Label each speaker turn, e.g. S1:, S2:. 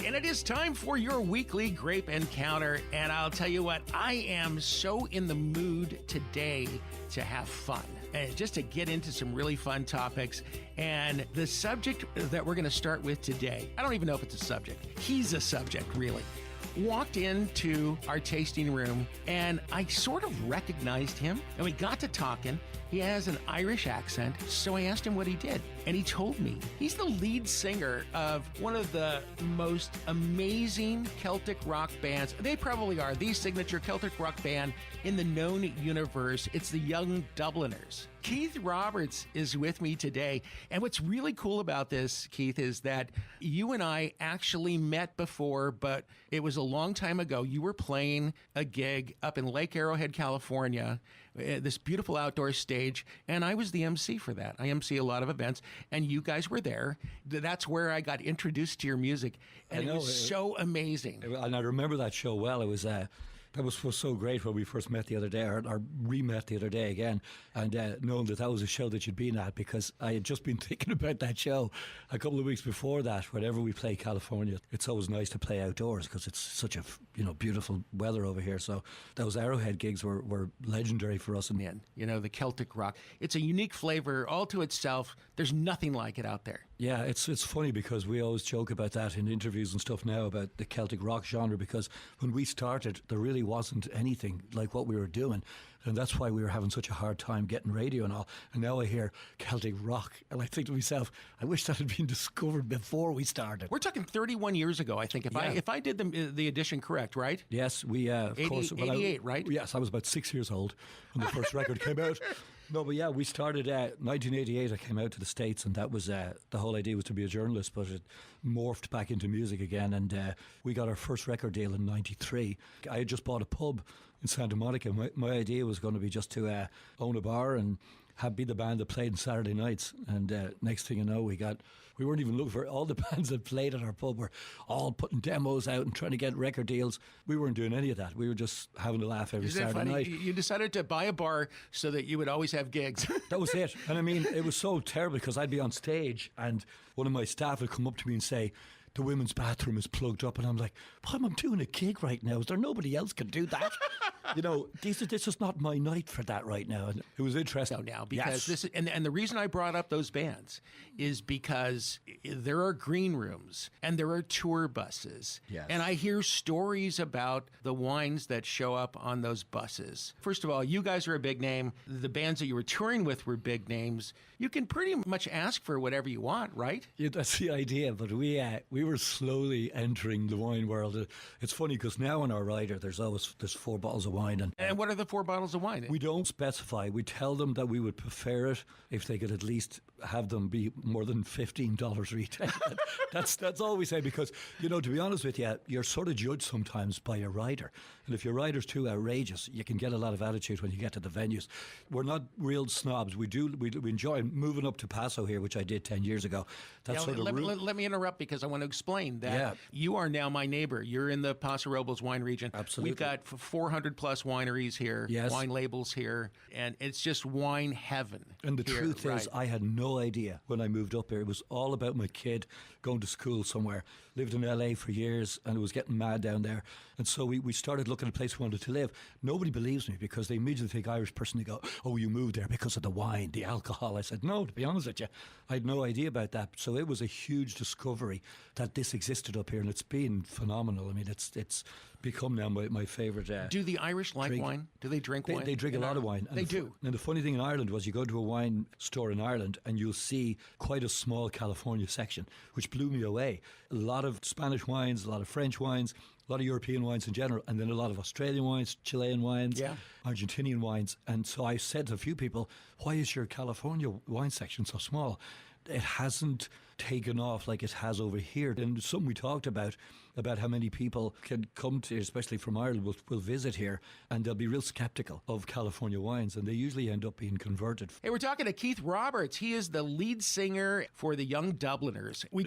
S1: And it is time for your weekly Grape Encounter. And I'll tell you what, I am so in the mood today to have fun and just to get into some really fun topics. And the subject that we're going to start with today, I don't even know if it's a subject. He's a subject, really. Walked into our tasting room and I sort of recognized him and we got to talking. He has an Irish accent, so I asked him what he did. And he told me he's the lead singer of one of the most amazing Celtic rock bands. They probably are the signature Celtic rock band in the known universe. It's the Young Dubliners. Keith Roberts is with me today. And what's really cool about this, Keith, is that you and I actually met before, but it was a long time ago. You were playing a gig up in Lake Arrowhead, California, this beautiful outdoor stage, and I was the MC for that. I MC a lot of events, and you guys were there. That's where I got introduced to your music, and it was so amazing.
S2: And I remember that show well. It was that was so great when we first met the other day, or re-met the other day again, and knowing that was a show that you'd been at, because I had just been thinking about that show a couple of weeks before that. Whenever we play California, it's always nice to play outdoors because it's such a beautiful weather over here. So those Arrowhead gigs were legendary for us.
S1: Man, the Celtic rock, it's a unique flavor all to itself. There's nothing like it out there.
S2: Yeah, it's funny because we always joke about that in interviews and stuff now about the Celtic rock genre, because when we started there really wasn't anything like what we were doing, and that's why we were having such a hard time getting radio and all. And now I hear Celtic rock and I think to myself, I wish that had been discovered before we started.
S1: We're talking 31 years ago, I think, if I did the addition correct, right?
S2: Yes, we of
S1: 80,
S2: course
S1: 88, right?
S2: Yes, I was about 6 years old when the first record came out. No, but yeah, we started 1988. I came out to the States, and that was the whole idea was to be a journalist, but it morphed back into music again. And we got our first record deal in '93. I had just bought a pub in Santa Monica. My idea was going to be just to own a bar and be the band that played on Saturday nights. And next thing you know, we weren't even looking for all the bands that played at our pub were all putting demos out and trying to get record deals. We weren't doing any of that. We were just having a laugh every Saturday night.
S1: You decided to buy a bar so that you would always have gigs.
S2: That was it. And I mean, it was so terrible because I'd be on stage and one of my staff would come up to me and say, the women's bathroom is plugged up, and I'm like, I'm doing a gig right now. Is there nobody else can do that? This is not my night for that right now. And it was interesting.
S1: Now, because this is, and the reason I brought up those bands is because there are green rooms and there are tour buses.
S2: Yes.
S1: And I hear stories about the wines that show up on those buses. First of all, you guys are a big name. The bands that you were touring with were big names. You can pretty much ask for whatever you want, right?
S2: Yeah, that's the idea. But we were slowly entering the wine world. It's funny because now in our rider there's 4 bottles of wine.
S1: And what are the 4 bottles of wine?
S2: We don't specify. We tell them that we would prefer it if they could at least have them be more than $15 retail. That's all we say, because, to be honest with you, you're sort of judged sometimes by your rider. And if your rider's too outrageous, you can get a lot of attitude when you get to the venues. We're not real snobs. We enjoy moving up to Paso here, which I did 10 years ago.
S1: Let me interrupt because I want to explain that you are now my neighbor. You're in the Paso Robles wine region.
S2: Absolutely.
S1: We've got 400 plus wineries here, wine labels here, and it's just wine heaven.
S2: And the truth is, I had no idea when I moved up here. It was all about my kid going to school somewhere. Lived in LA for years and it was getting mad down there. And so we started looking at a place we wanted to live. Nobody believes me because they immediately think Irish person. They go, oh, you moved there because of the wine, the alcohol. I said, no, to be honest with you, I had no idea about that. So it was a huge discovery that this existed up here, and it's been phenomenal. I mean, it's become now my favourite.
S1: Do the Irish like wine? Do they drink wine?
S2: They drink a lot of wine.
S1: They do.
S2: And the funny thing in Ireland was you go to a wine store in Ireland and you'll see quite a small California section, which blew me away. A lot of Spanish wines, a lot of French wines, a lot of European wines in general, and then a lot of Australian wines, Chilean wines, Argentinian wines. And so I said to a few people, why is your California wine section so small? It hasn't taken off like it has over here. And something we talked about how many people can come to, especially from Ireland, will visit here, and they'll be real skeptical of California wines, and they usually end up being converted.
S1: Hey, we're talking to Keith Roberts. He is the lead singer for the Young Dubliners. We